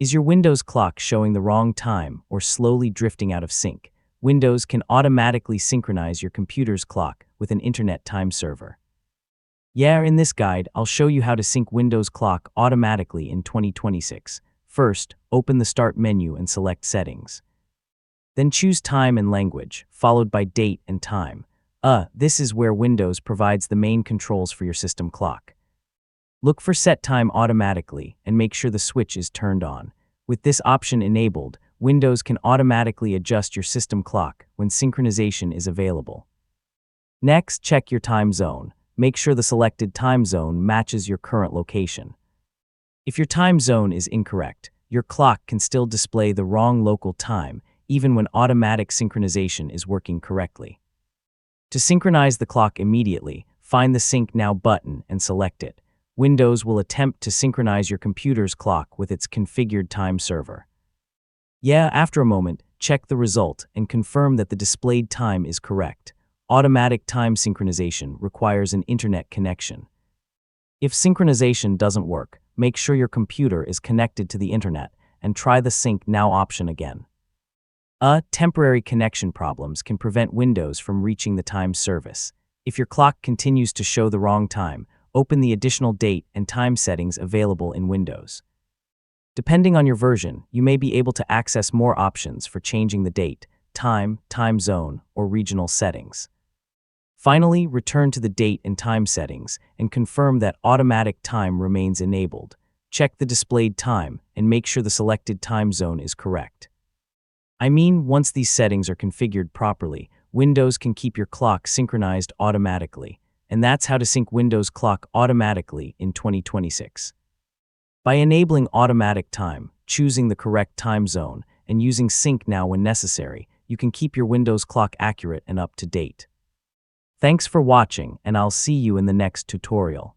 Is your Windows clock showing the wrong time or slowly drifting out of sync? Windows can automatically synchronize your computer's clock with an internet time server. In this guide, I'll show you how to sync Windows clock automatically in 2026. First, open the Start menu and select Settings. Then choose Time and Language, followed by Date and Time. This is where Windows provides the main controls for your system clock. Look for Set Time Automatically and make sure the switch is turned on. With this option enabled, Windows can automatically adjust your system clock when synchronization is available. Next, check your time zone. Make sure the selected time zone matches your current location. If your time zone is incorrect, your clock can still display the wrong local time, even when automatic synchronization is working correctly. To synchronize the clock immediately, find the Sync Now button and select it. Windows will attempt to synchronize your computer's clock with its configured time server. After a moment, check the result and confirm that the displayed time is correct. Automatic time synchronization requires an internet connection. If synchronization doesn't work, make sure your computer is connected to the internet and try the Sync Now option again. Temporary connection problems can prevent Windows from reaching the time service. If your clock continues to show the wrong time, open the additional date and time settings available in Windows. Depending on your version, you may be able to access more options for changing the date, time zone, or regional settings. Finally, return to the date and time settings and confirm that automatic time remains enabled. Check the displayed time and make sure the selected time zone is correct. Once these settings are configured properly, Windows can keep your clock synchronized automatically. And that's how to sync Windows clock automatically in 2026. By enabling automatic time, choosing the correct time zone, and using Sync Now when necessary, you can keep your Windows clock accurate and up to date. Thanks for watching, and I'll see you in the next tutorial.